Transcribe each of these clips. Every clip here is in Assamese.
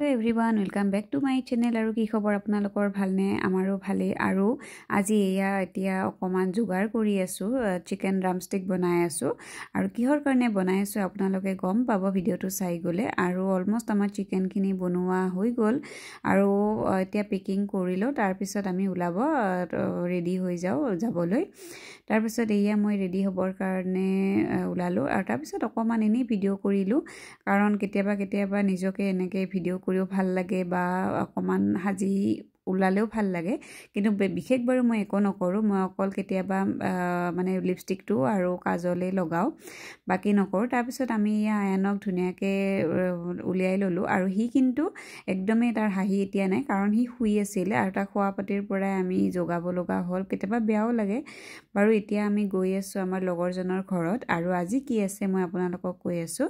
Hello everyone, welcome back to my channel আৰু কি খবৰ আপোনালোকৰ ভালনে আমাৰো ভালে আৰু আজি এতিয়া অকমান যোগাৰ কৰি আছো চিকেন ড্ৰামষ্টিক বনাই আছো আৰু কিহৰ কাৰণে বনাই আছো আপোনালোকে গম পাব ভিডিওটো চাই গলে আৰু অলমোস্ট আমাৰ চিকেন খিনি বনোৱা হৈ গল আৰু এতিয়া পেকিং কৰিলো তাৰ পিছত আমি উলাব ৰেডি হৈ যাবলৈ তাৰ পিছত মই ৰেডি হবৰ কাৰণে উলালো আৰু তাৰ পিছত অকমান এনে ভিডিও কৰিলো কাৰণ কেতিয়াবা নিজকে এনেকে ভিডিও কৰিও ভাল লাগে বা অকমান হাজি উলালেও ভাল লাগে কিন্তু বিশেষ বাৰু মই একো নকৰো মই অকল কেতিয়াবা মানে লিপষ্টিকটো আৰু কাজলে লগাও বাকি নকৰো তাৰ পিছত আমি আয়নক ধুনিয়াকে উলিয়াই ললো আৰু হি কিন্তু একদমে তাৰ হাঁহি এতিয়া নাই কাৰণ হি শুই আছিল আৰু তাৰ খোৱা পাতিৰ পৰা আমি যোগাব লগা হল কেতিয়াবা বেয়াও লাগে বাৰু এতিয়া আমি গৈ আছো আমাৰ লগৰজনৰ ঘৰত আৰু আজি কি আছে মই আপোনালোকক কৈ আছো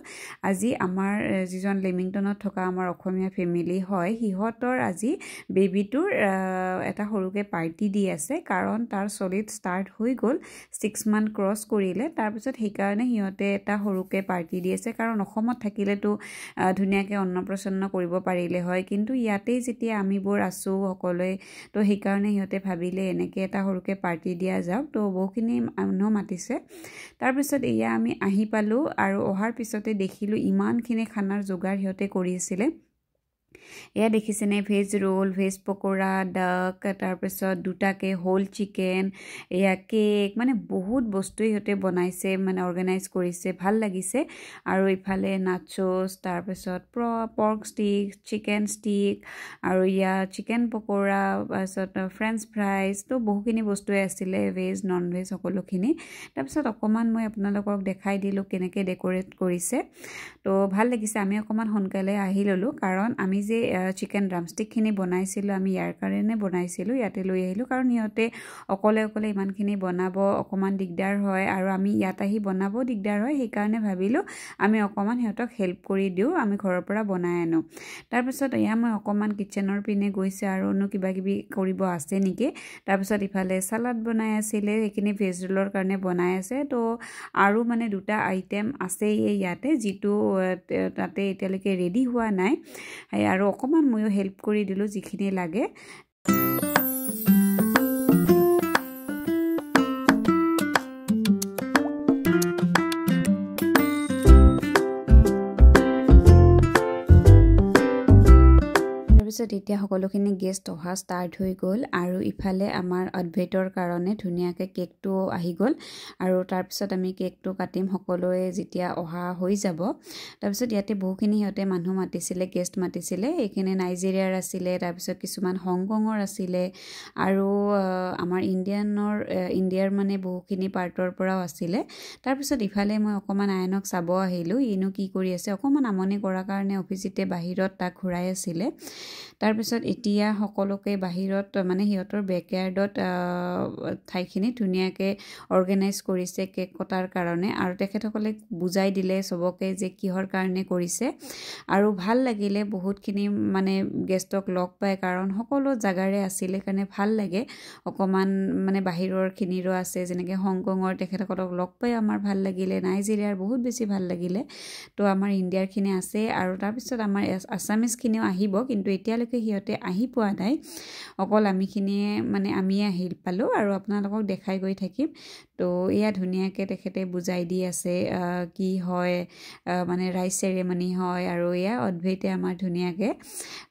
আজি আমাৰ যিজন লিমিংটনত থকা আমাৰ অসমীয়া ফেমিলি হয় হিহতৰ আজি বেবিটোৰ এটা সৰুকে পাৰ্টি দি আছে কাৰণ তাৰ সলিড স্টাৰ্ট হৈ গল 6 মান্থ ক্ৰস কৰিলে তাৰ পিছত সেই কাৰণে হিহতে এটা সৰুকে পাৰ্টি দি আছে কাৰণ অসমত থাকিলে তো ধুনিয়াকে অন্নপ্ৰসন্ন কৰিব পাৰিলে হয় কিন্তু ইয়াতে যেতিয়া আমিবোৰ আছো সকলে তো সেই কাৰণে হিহতে ভাবিলে এনেকে এটা সৰুকে পাৰ্টি দিয়া যাওক তো বহুখিনি মানুহ মাতিছে তাৰ পিছত আমি আহি পালো আৰু অহাৰ পিছতে দেখিলো ইমানখিনি খানাৰ যোগাৰ হিহতে কৰি আছিল এয়া দেখিছেনে ভেজ ৰোল ভেজ পকোৰা ডাক তাৰ পিছত দুটাকে হোল চিকেন এয়া কেক মানে বহুত বস্তু হিহতে বনাইছে মানে অৰ্গানাইজ কৰিছে ভাল লাগিছে আৰু ইফালে নাচোস তাৰ পিছত পৰ্ক ষ্টিক চিকেন ষ্টিক আৰু চিকেন পকোৰা তাৰপিছত ফ্ৰেঞ্চ ফ্ৰাইজ তো বহুখিনি বস্তুৱে আছিল ভেজ নন ভেজ সকলোখিনি তাৰ পিছত অকমান মই আপোনালোকক দেখাই দিলো কেনেকে ডেকোৰেট কৰিছে তো ভাল লাগিছে আমি অকমান হনকালে আহি ললো কাৰণ আমি যে চিকেন ড্ৰামষ্টিক খিনি বনাইছিল আমি ইয়াৰ কাৰণে বনাইছিল ইয়াতে লৈ আহিলো কাৰণ ইহতে অকলে ইমানখিনি বনাব অকমান দিগদাৰ হয় আৰু আমি ইয়াত আহি বনাব দিগদাৰ হয় সেই কাৰণে ভাবিলো আমি অকমান হিহতক হেল্প কৰি দিও আমি ঘৰৰ পৰা বনাই আনো তাৰ পিছত মই অকমান কিচেনৰ পিনে গৈছে আৰু কিবা কিবি কৰিব আছে নেকি তাৰ পিছত ইফালে সালাড বনাই আছিল এইখিনি ভেজ ৰোলৰ কাৰণে বনাই আছে তো আৰু মানে দুটা আইটেম আছে ইয়াতে যেটো তাতে এতিয়ালৈকে ৰেডি হোৱা নাই আৰু অকমান ময়ো হেল্প কৰি দিলো যিখিনি লাগে এতিয়া সকলোখিনি গেষ্ট অহা স্টাৰ্ট হৈ গল আৰু ইফালে আমাৰ অডভেটৰ কাৰণে ধুনিয়াকে কেকটো আহি গল আৰু তাৰ পিছত আমি কেকটো কাটিম সকলোৱে যেতিয়া অহা হৈ যাব তাৰ পিছত ইয়াতে বহুখিনি হিহতে মানুহ মাতিছিলে গেষ্ট মাতিছিলে এইখিনি নাইজেৰিয়াৰ আছিল তাৰ পিছত কিছুমান হংকঙৰ আছিল আৰু আমাৰ ইণ্ডিয়াৰ মানে বহুখিনি পাৰ্টৰ পৰাও আছিল তাৰ পিছত ইফালে মই অকমান আয়নক চাব আহিলো ইনো কি কৰি আছে অকমান আমনি কৰাৰ কাৰণে অফিসিতে বাহিৰত তাক ঘুৰাই আছিল তাৰ পিছত এতিয়া সকলোকে বাহিৰত মানে হিহতৰ বেকয়াৰ্ডত ঠাইখিনি ধুনিয়াকে অৰ্গানাইজ কৰিছে কেক কটাৰ কাৰণে আৰু তেখেতসকলে বুজাই দিলে সবকে যে কিহৰ কাৰণে কৰিছে আৰু ভাল লাগিলে বহুতখিনি মানে গেষ্টক লগ পায় কাৰণ সকলো জাগাৰে আছিল কাৰণে ভাল লাগে অকমান মানে বাহিৰৰ খিনিৰো আছে যেনেকে হংকঙৰ তেখেতসকলক লগ পাই আমাৰ ভাল লাগিলে নাইজেৰিয়াৰ বহুত বেছি ভাল লাগিলে তো আমাৰ ইণ্ডিয়াৰ খিনি আছে আৰু তাৰ পিছত আমাৰ আসামিজ খিনিও আহিব কিন্তু এতিয়ালৈকে হিহতে আহি পোৱা নাই অকল আমিখিনিয়ে মানে আমি আহি পালো আৰু আপোনালোকক দেখাই গৈ থাকিম তো ধুনিয়াকে তেখেতে বুজাই দি আছে কি হয় মানে ৰাইস সেৰেমনি হয় আৰু অডভেটে আমাৰ ধুনিয়াকে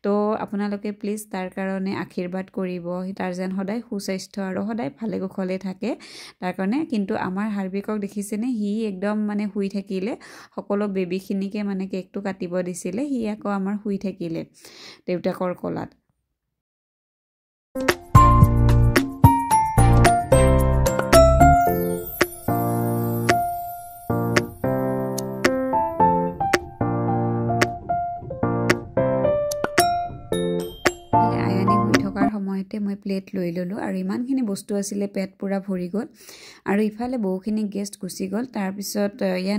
তো আপোনালোকে প্লিজ তাৰ কাৰণে আশীৰ্বাদ কৰিব তাৰ যেন সদায় সুস্বাস্থ্য আৰু সদায় ভালে কুশলে থাকে তাৰ কাৰণে কিন্তু আমাৰ হাৰ্বিকক দেখিছেনে হি একদম মানে শুই থাকিলে সকলো বেবিখিনিকে মানে কেকটো কাটিব দিছিলে হি আকৌ আমাৰ শুই থাকিলে দেউতাকৰ কলাত সময়তে মই প্লেট লৈ ল'লোঁ আৰু ইমানখিনি বস্তু আছিলে পেট পুৰা ভৰি গ'ল আৰু ইফালে বহুখিনি গেষ্ট গুচি গ'ল তাৰপিছত ইয়া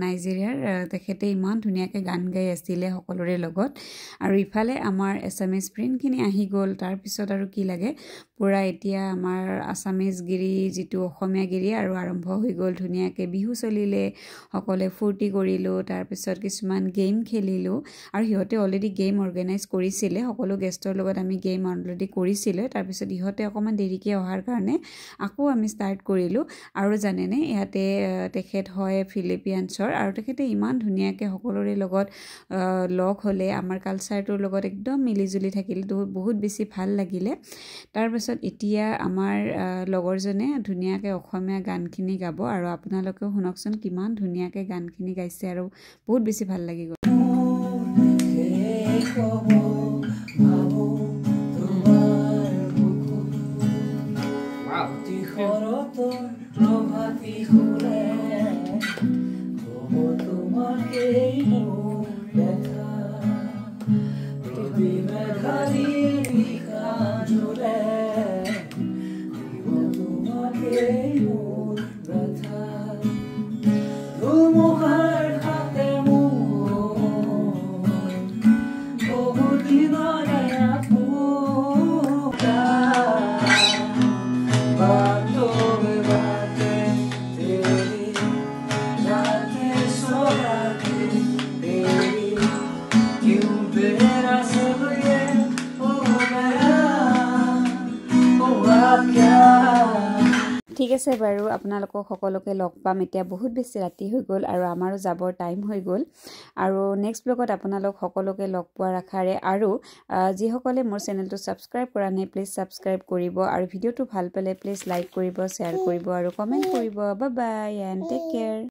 নাইজেৰিয়াৰ তেখেতে ইমান ধুনীয়াকৈ গান গাই আছিলে সকলোৰে লগত আৰু ইফালে আমাৰ এছামিজ ফ্ৰেণ্ডখিনি আহি গ'ল তাৰপিছত আৰু কি লাগে পুৰা এতিয়া আমাৰ আছামিজ গিৰি যিটো অসমীয়া গিৰি আৰু আৰম্ভ হৈ গ'ল ধুনীয়াকৈ বিহু চলিলে সকলোৱে ফূৰ্তি কৰিলোঁ তাৰপিছত কিছুমান গেম খেলিলোঁ আৰু সিহঁতে অলৰেডি গেম অৰ্গেনাইজ কৰিছিলে সকলো গেষ্টৰ লগত আমি গেম অলৰেডি কৰিছিলোঁ তাৰপিছত ইহঁতে অকণমান দেৰিকৈ অহাৰ কাৰণে আকৌ আমি ষ্টাৰ্ট কৰিলোঁ আৰু জানেনে ইয়াতে তেখেত হয় ফিলিপিয়ানছৰ আৰু তেখেতে ইমান ধুনীয়াকৈ সকলোৰে লগত লগ হ'লে আমাৰ কালচাৰটোৰ লগত একদম মিলিজুলি থাকিল বহুত বেছি ভাল লাগিলে তাৰপিছত এতিয়া আমাৰ লগৰজনে ধুনীয়াকৈ অসমীয়া গানখিনি গাব আৰু আপোনালোকেও শুনকচোন কিমান ধুনীয়াকৈ গানখিনি গাইছে আৰু বহুত বেছি ভাল লাগি গ'ল ঠিক আছে বাৰু আপোনালোকক সকলোকে লগ পাম এতিয়া বহুত বেছি ৰাতি হৈ গ'ল আৰু আমাৰো যাবৰ টাইম হৈ গ'ল আৰু নেক্সট ব্লগত আপোনালোক সকলোকে লগ পোৱাৰ আশাৰে আৰু যিসকলে মোৰ চেনেলটো ছাবস্ক্ৰাইব কৰা নাই প্লিজ ছাবস্ক্ৰাইব কৰিব আৰু ভিডিঅ'টো ভাল পালে প্লিজ লাইক কৰিব শ্বেয়াৰ কৰিব আৰু কমেণ্ট কৰিব bye bye and take care